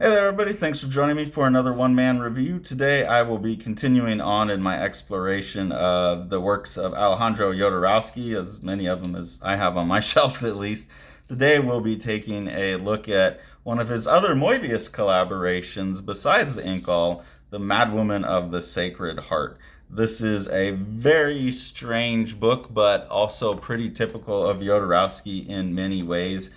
Hey there, everybody. Thanks for joining me for another one-man review. Today I will be continuing on in my exploration of the works of Alejandro Jodorowsky, as many of them as I have on my shelves at least. Today we'll be taking a look at one of his other Moebius collaborations besides the Inkall, The Madwoman of the Sacred Heart. This is a very strange book, but also pretty typical of Jodorowsky in many ways.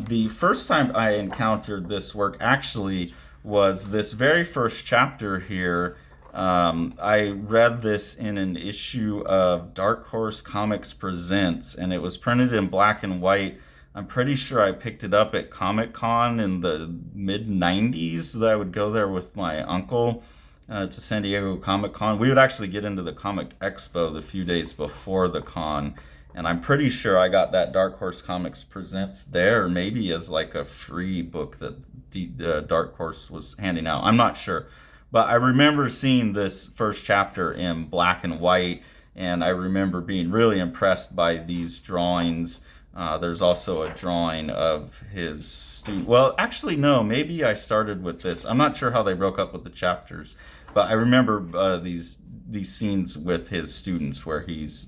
The first time I encountered this work actually was this very first chapter here. I read this in an issue of Dark Horse Comics Presents, and it was printed in black and white. I'm pretty sure I picked it up at Comic Con in the mid 90s. That I would go there with my uncle to San Diego Comic Con. We would actually get into the Comic Expo the few days before the con. And I'm pretty sure I got that Dark Horse Comics Presents there, maybe as like a free book that Dark Horse was handing out. I'm not sure. But I remember seeing this first chapter in black and white, and I remember being really impressed by these drawings. There's also a drawing of his student. Well, actually, no, maybe I started with this. I'm not sure how they broke up with the chapters, but I remember these scenes with his students where he's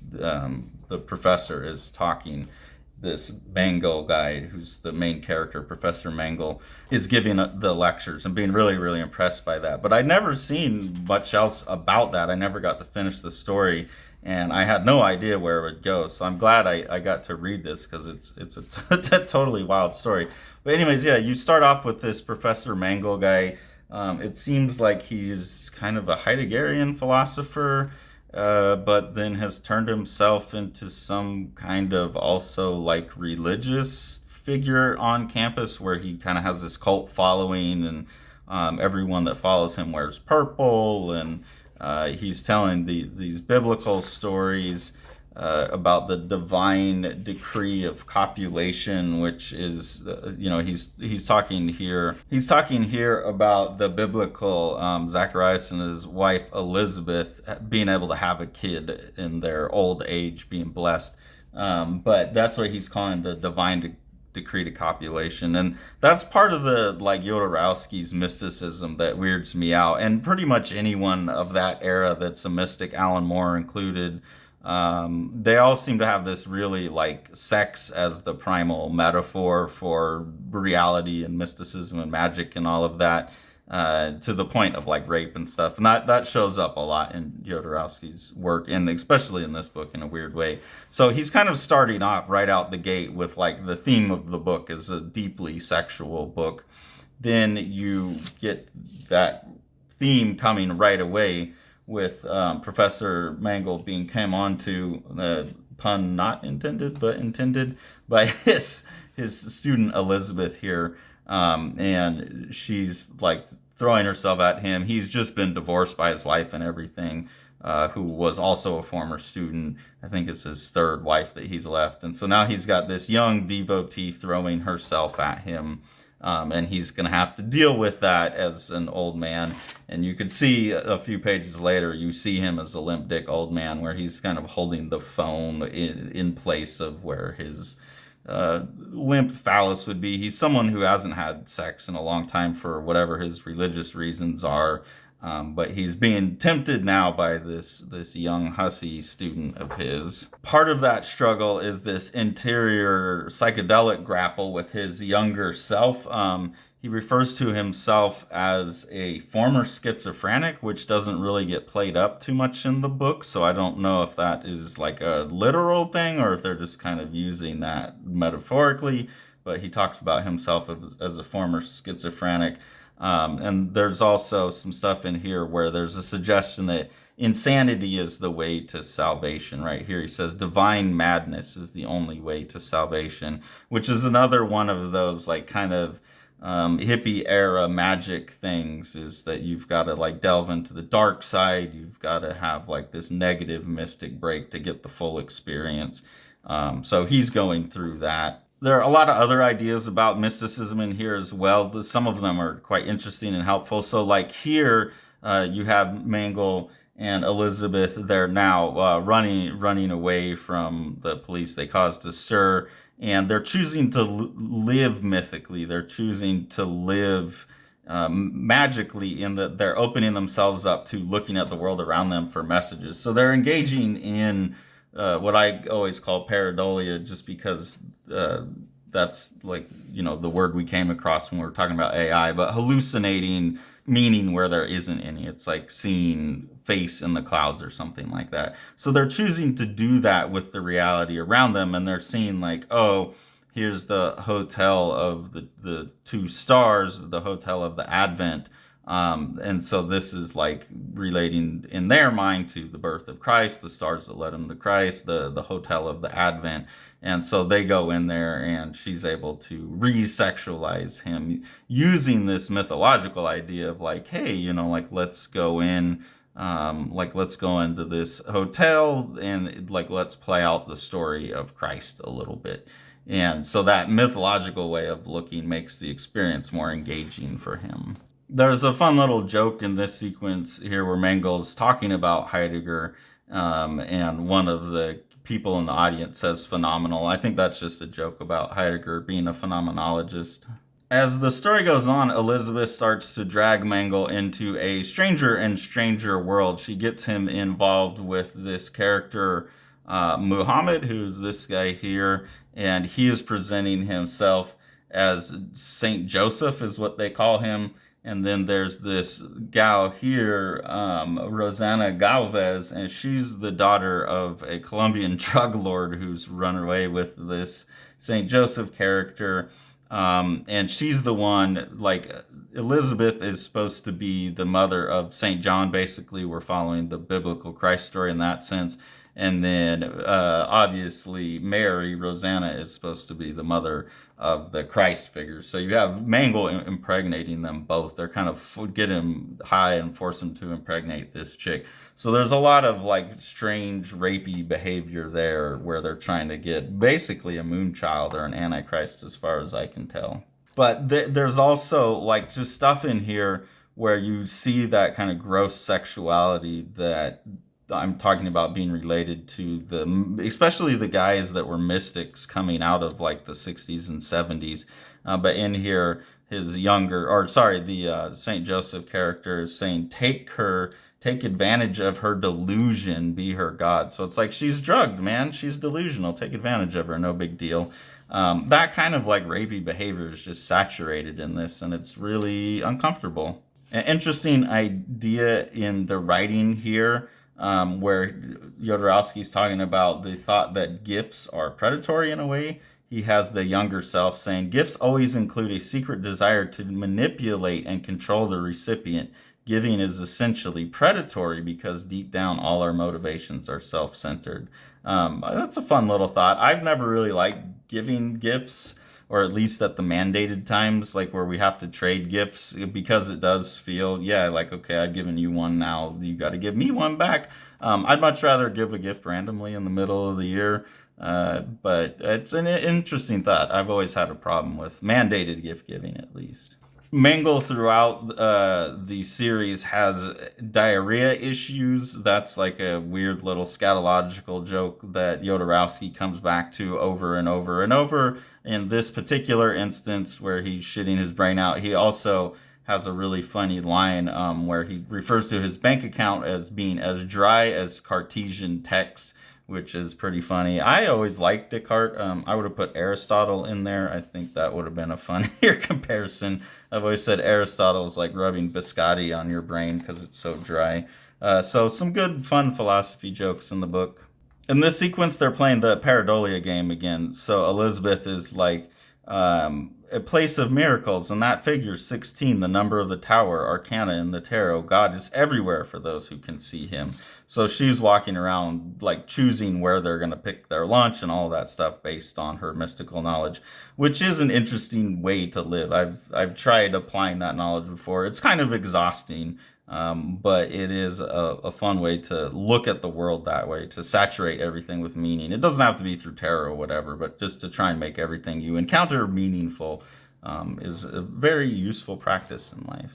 the professor is talking. This Mangle guy, who's the main character, Professor Mangle, is giving the lectures and being really, really impressed by that. But I'd never seen much else about that. I never got to finish the story, and I had no idea where it would go. So I'm glad I got to read this because it's a totally wild story. But anyways, yeah, you start off with this Professor Mangle guy. It seems like he's kind of a Heideggerian philosopher, but then has turned himself into some kind of also like religious figure on campus where he kind of has this cult following, and everyone that follows him wears purple, and he's telling these biblical stories about the divine decree of copulation, which is, he's talking here about the biblical Zacharias and his wife Elizabeth being able to have a kid in their old age, being blessed. But that's what he's calling the divine decree to copulation, and that's part of the like Jodorowsky's mysticism that weirds me out, and pretty much anyone of that era that's a mystic, Alan Moore included. They all seem to have this really like sex as the primal metaphor for reality and mysticism and magic and all of that, to the point of like rape and stuff. And that shows up a lot in Jodorowsky's work, and especially in this book in a weird way. So he's kind of starting off right out the gate with like the theme of the book is a deeply sexual book. Then you get that theme coming right away with Professor Mangle being came on to, pun not intended, but intended by his student Elizabeth here. And she's like throwing herself at him. He's just been divorced by his wife and everything, who was also a former student. I think it's his third wife that he's left. And so now he's got this young devotee throwing herself at him. And he's going to have to deal with that as an old man. And you could see a few pages later, you see him as a limp dick old man where he's kind of holding the phone in place of where his limp phallus would be. He's someone who hasn't had sex in a long time for whatever his religious reasons are. But he's being tempted now by this young hussy student of his. Part of that struggle is this interior psychedelic grapple with his younger self. He refers to himself as a former schizophrenic, which doesn't really get played up too much in the book. So I don't know if that is like a literal thing or if they're just kind of using that metaphorically. But he talks about himself as a former schizophrenic. And there's also some stuff in here where there's a suggestion that insanity is the way to salvation. Right here he says divine madness is the only way to salvation, which is another one of those like kind of hippie era magic things, is that you've got to like delve into the dark side. You've got to have like this negative mystic break to get the full experience. So he's going through that. There are a lot of other ideas about mysticism in here as well. Some of them are quite interesting and helpful. So like here, you have Mangle and Elizabeth. They're now running away from the police. They caused a stir, and they're choosing to live mythically. They're choosing to live magically in that they're opening themselves up to looking at the world around them for messages. So they're engaging in what I always call pareidolia, just because that's like, the word we came across when we were talking about AI, but hallucinating meaning where there isn't any. It's like seeing face in the clouds or something like that. So they're choosing to do that with the reality around them, and they're seeing like, oh, here's the hotel of the two stars, the hotel of the Advent. And so this is like relating in their mind to the birth of Christ, the stars that led him to Christ, the hotel of the Advent. And so they go in there, and she's able to re-sexualize him using this mythological idea of like, hey, like let's go in, like let's go into this hotel and like let's play out the story of Christ a little bit. And so that mythological way of looking makes the experience more engaging for him. There's a fun little joke in this sequence here where Mangle's talking about Heidegger, and one of the people in the audience says phenomenal. I think that's just a joke about Heidegger being a phenomenologist. As the story goes on, Elizabeth starts to drag Mangle into a stranger and stranger world. She gets him involved with this character, Muhammad, who's this guy here, and he is presenting himself as Saint Joseph, is what they call him. And then there's this gal here, Rosanna Galvez, and she's the daughter of a Colombian drug lord who's run away with this Saint Joseph character. And she's the one, like, Elizabeth is supposed to be the mother of Saint John. Basically, we're following the biblical Christ story in that sense. And then, obviously, Mary, Rosanna, is supposed to be the mother of the Christ figure. So you have Mangle impregnating them both. They're kind of get him high and force him to impregnate this chick. So there's a lot of like strange rapey behavior there where they're trying to get basically a moon child or an antichrist, as far as I can tell. But there's also like just stuff in here where you see that kind of gross sexuality that I'm talking about being related to especially the guys that were mystics coming out of like the 60s and 70s. But in here, the Saint Joseph character is saying, take advantage of her delusion, be her God. So it's like, she's drugged, man. She's delusional. Take advantage of her. No big deal. That kind of like rapey behavior is just saturated in this, and it's really uncomfortable. An interesting idea in the writing here, where Jodorowsky's talking about the thought that gifts are predatory in a way. He has the younger self saying, gifts always include a secret desire to manipulate and control the recipient. Giving is essentially predatory because deep down all our motivations are self-centered. That's a fun little thought. I've never really liked giving gifts, or at least at the mandated times, like where we have to trade gifts, because it does feel, like, okay, I've given you one, now you got to give me one back. I'd much rather give a gift randomly in the middle of the year, but it's an interesting thought. I've always had a problem with mandated gift giving, at least. Mangle throughout the series has diarrhea issues. That's like a weird little scatological joke that Jodorowsky comes back to over and over and over. In this particular instance where he's shitting his brain out, he also has a really funny line where he refers to his bank account as being as dry as Cartesian text, which is pretty funny. I always liked Descartes. I would have put Aristotle in there. I think that would have been a funnier comparison. I've always said Aristotle is like rubbing biscotti on your brain because it's so dry. So some good, fun philosophy jokes in the book. In this sequence, they're playing the Paradia game again. So Elizabeth is like, a place of miracles, and that figures 16, the number of the tower, arcana in the tarot. God is everywhere for those who can see him. So she's walking around like choosing where they're going to pick their lunch and all that stuff based on her mystical knowledge, which is an interesting way to live. I've tried applying that knowledge before. It's kind of exhausting, but it is a fun way to look at the world that way, to saturate everything with meaning. It doesn't have to be through tarot or whatever, but just to try and make everything you encounter meaningful is a very useful practice in life.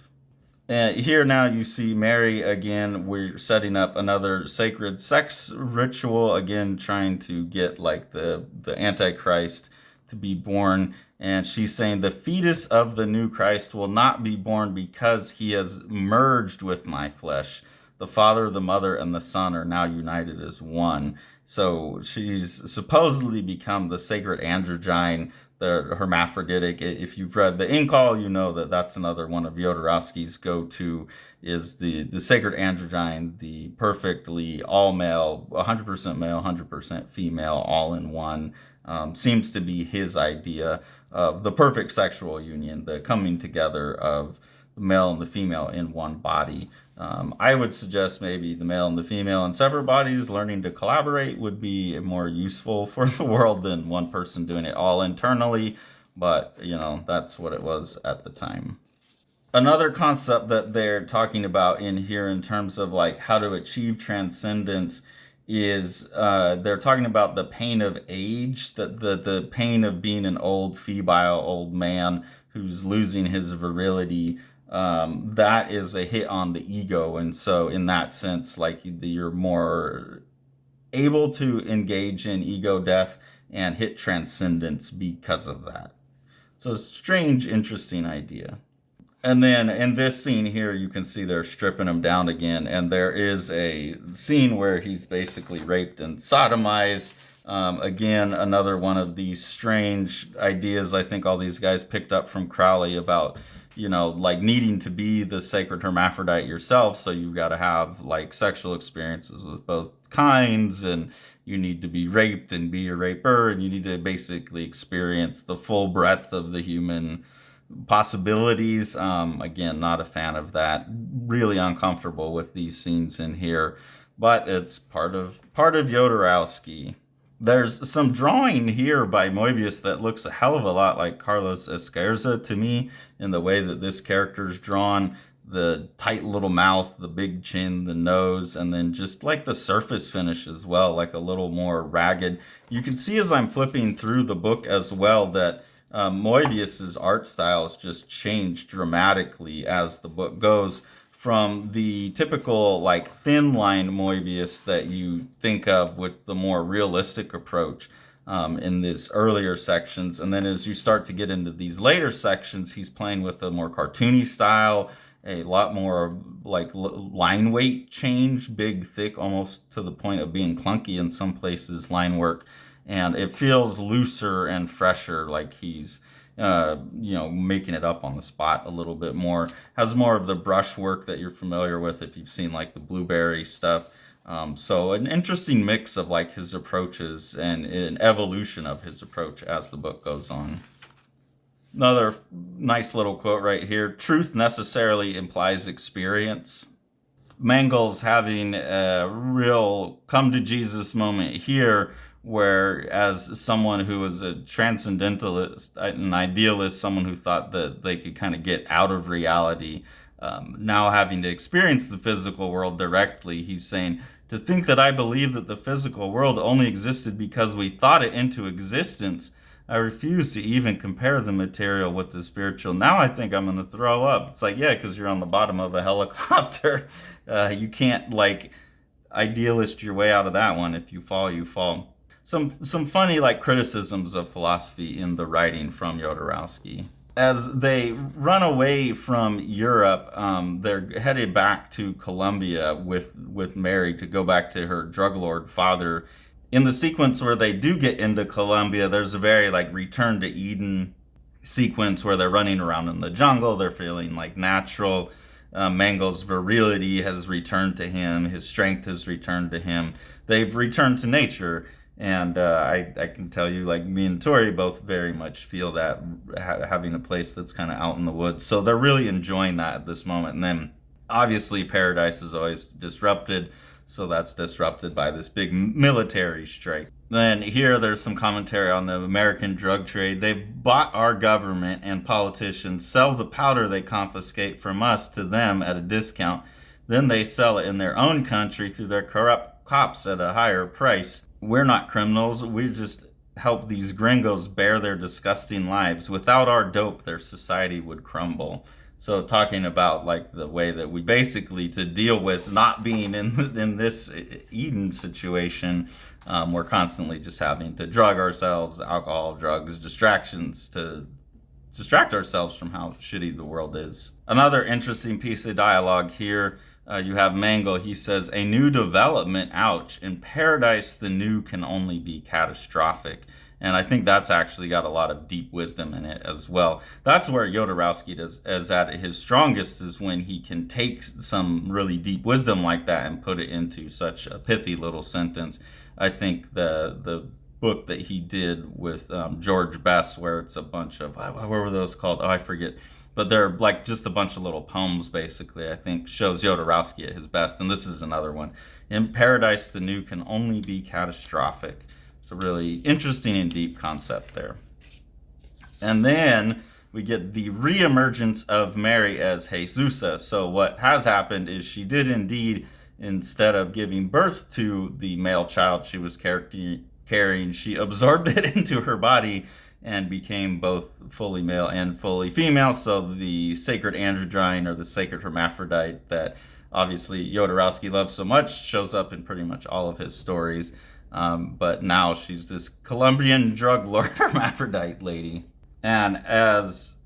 Here now you see Mary again. We're setting up another sacred sex ritual, again trying to get like the Antichrist to be born. And she's saying the fetus of the new Christ will not be born because he has merged with my flesh. The Father, the Mother, and the Son are now united as one. So she's supposedly become the sacred androgyne, the hermaphroditic. If you've read the Incal, you know that that's another one of Jodorowsky's go-to, is the sacred androgyne, the perfectly all male, 100% male, 100% female, all in one. Seems to be his idea of the perfect sexual union, the coming together of the male and the female in one body. I would suggest maybe the male and the female in separate bodies learning to collaborate would be more useful for the world than one person doing it all internally, but that's what it was at the time. Another concept that they're talking about in here in terms of like how to achieve transcendence is they're talking about the pain of age, the pain of being an old, febile old man who's losing his virility. That is a hit on the ego, and so in that sense, like, you're more able to engage in ego death and hit transcendence because of that. So it's a strange, interesting idea. And then in this scene here, you can see they're stripping him down again, and there is a scene where he's basically raped and sodomized. Again, another one of these strange ideas I think all these guys picked up from Crowley about, like needing to be the sacred hermaphrodite yourself. So you've got to have like sexual experiences with both kinds, and you need to be raped and be a raper, and you need to basically experience the full breadth of the human possibilities. Again, not a fan of that. Really uncomfortable with these scenes in here, but it's part of Jodorowsky. There's some drawing here by Moebius that looks a hell of a lot like Carlos Esquerza to me in the way that this character is drawn. The tight little mouth, the big chin, the nose, and then just like the surface finish as well, like a little more ragged. You can see as I'm flipping through the book as well that Moebius's art styles just change dramatically as the book goes, from the typical like thin line Moebius that you think of with the more realistic approach in these earlier sections, and then as you start to get into these later sections, he's playing with a more cartoony style, a lot more like line weight change, big, thick, almost to the point of being clunky in some places, line work. And it feels looser and fresher, like he's, making it up on the spot a little bit more. Has more of the brush work that you're familiar with if you've seen like the Blueberry stuff. So an interesting mix of like his approaches and an evolution of his approach as the book goes on. Another nice little quote right here: truth necessarily implies experience. Mangle's having a real come to Jesus moment here, where as someone who was a transcendentalist, an idealist, someone who thought that they could kind of get out of reality, now having to experience the physical world directly, he's saying, to think that I believe that the physical world only existed because we thought it into existence, I refuse to even compare the material with the spiritual. Now I think I'm going to throw up. It's like, yeah, because you're on the bottom of a helicopter. You can't like idealist your way out of that one. If you fall, you fall. Some funny like criticisms of philosophy in the writing from Jodorowsky. As they run away from Europe, they're headed back to Colombia with Mary to go back to her drug lord father. In the sequence where they do get into Colombia, there's a very like Return to Eden sequence where they're running around in the jungle. They're feeling like natural. Mangle's virility has returned to him. His strength has returned to him. They've returned to nature. And I can tell you, like, me and Tori both very much feel that, having a place that's kind of out in the woods. So they're really enjoying that at this moment. And then, obviously, paradise is always disrupted. So that's disrupted by this big military strike. Then here, there's some commentary on the American drug trade. They've bought our government, and politicians sell the powder they confiscate from us to them at a discount. Then they sell it in their own country through their corrupt cops at a higher price. We're not criminals. We just help these gringos bear their disgusting lives. Without our dope, their society would crumble. So talking about like the way that we basically, to deal with not being in this Eden situation, we're constantly just having to drug ourselves, alcohol, drugs, distractions, to distract ourselves from how shitty the world is. Another interesting piece of dialogue here, you have Mangle. He says, "A new development, ouch. In paradise, the new can only be catastrophic." And I think that's actually got a lot of deep wisdom in it as well. That's where Jodorowsky is at his strongest, is when he can take some really deep wisdom like that and put it into such a pithy little sentence. I think the book that he did with George Best, where it's a bunch of, what were those called? Oh, I forget. But they're like just a bunch of little poems, basically, I think shows Jodorowsky at his best. And this is another one. In paradise, the new can only be catastrophic. It's a really interesting and deep concept there. And then we get the reemergence of Mary as Jesusa. So what has happened is she did indeed, instead of giving birth to the male child she was carrying, she absorbed it into her body and became both fully male and fully female. So the sacred androgyne, or the sacred hermaphrodite that obviously Jodorowsky loves so much, shows up in pretty much all of his stories. But now she's this Colombian drug lord hermaphrodite lady. And as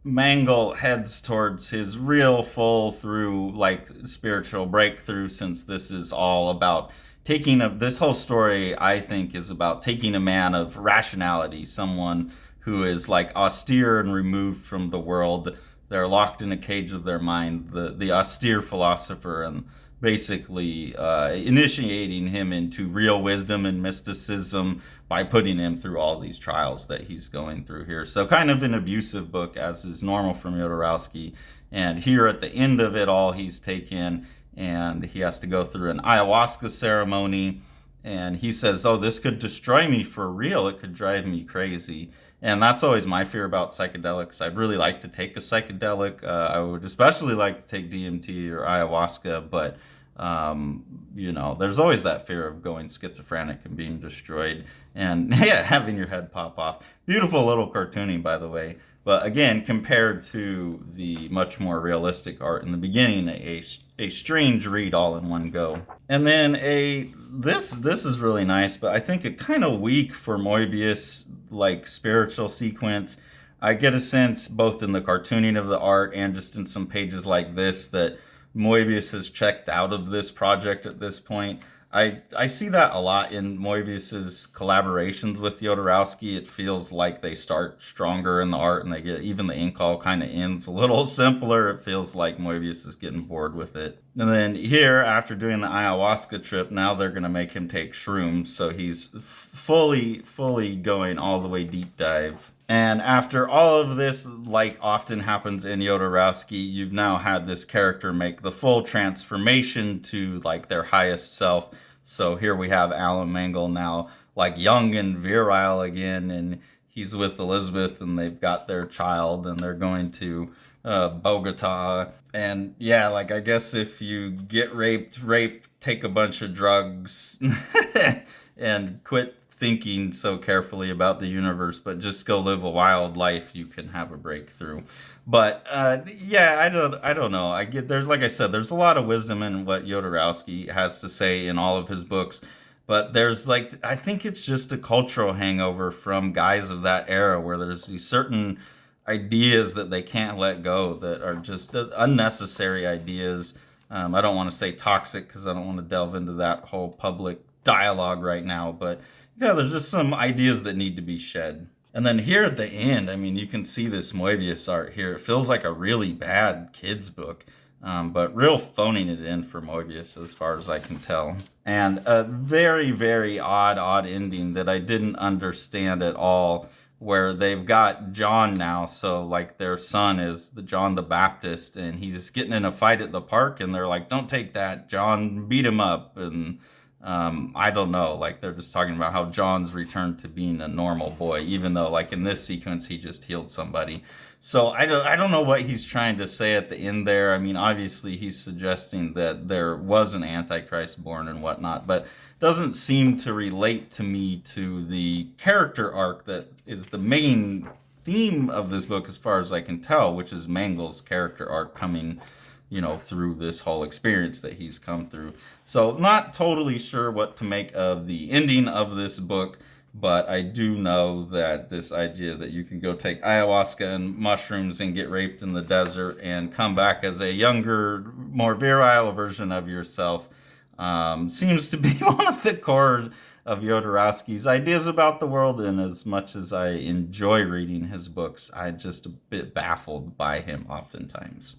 Mangle heads towards his real full through like spiritual breakthrough, since this is all about this whole story, I think, is about taking a man of rationality, someone who is like austere and removed from the world. They're locked in a cage of their mind, the austere philosopher, and basically initiating him into real wisdom and mysticism by putting him through all these trials that he's going through here. So kind of an abusive book, as is normal from Jodorowsky. And here at the end of it all, he's taken and he has to go through an ayahuasca ceremony. And he says, "Oh, this could destroy me for real. It could drive me crazy." And that's always my fear about psychedelics. I'd really like to take a psychedelic. I would especially like to take DMT or ayahuasca, but there's always that fear of going schizophrenic and being destroyed and having your head pop off. Beautiful little cartooning, by the way. But again, compared to the much more realistic art in the beginning, a strange read all in one go. And then this is really nice, but I think a kind of weak for Moebius like spiritual sequence. I get a sense both in the cartooning of the art and just in some pages like this that Moebius has checked out of this project at this point. I see that a lot in Moebius's collaborations with Jodorowsky. It feels like they start stronger in the art and they get, even the ink all kind of ends a little simpler. It feels like Moebius is getting bored with it. And then here, after doing the ayahuasca trip, now they're going to make him take shrooms. So he's fully going all the way deep dive. And after all of this, like often happens in Jodorowsky, you've now had this character make the full transformation to like their highest self. So here we have Alan Mangle now like young and virile again, and he's with Elizabeth and they've got their child and they're going to Bogota. And yeah, like I guess if you get raped, take a bunch of drugs and quit thinking so carefully about the universe, but just go live a wild life, you can have a breakthrough. But I don't know. There's, like I said, there's a lot of wisdom in what Jodorowsky has to say in all of his books, but there's I think it's just a cultural hangover from guys of that era where there's these certain ideas that they can't let go that are just unnecessary ideas. I don't want to say toxic because I don't want to delve into that whole public dialogue right now, but yeah, there's just some ideas that need to be shed. And then here at the end, I mean, you can see this Moebius art here. It feels like a really bad kid's book, but real phoning it in for Moebius as far as I can tell. And a very, very odd ending that I didn't understand at all, where they've got John now. So like their son is John the Baptist, and he's getting in a fight at the park and they're like, "Don't take that, John, beat him up." And I don't know, like they're just talking about how John's returned to being a normal boy, even though like in this sequence he just healed somebody. So I don't know what he's trying to say at the end there. I mean, obviously he's suggesting that there was an Antichrist born and whatnot, but doesn't seem to relate to me to the character arc that is the main theme of this book, as far as I can tell, which is Mangle's character arc coming, through this whole experience that he's come through. So, not totally sure what to make of the ending of this book, but I do know that this idea that you can go take ayahuasca and mushrooms and get raped in the desert and come back as a younger, more virile version of yourself seems to be one of the core of Jodorowsky's ideas about the world. And as much as I enjoy reading his books, I'm just a bit baffled by him oftentimes.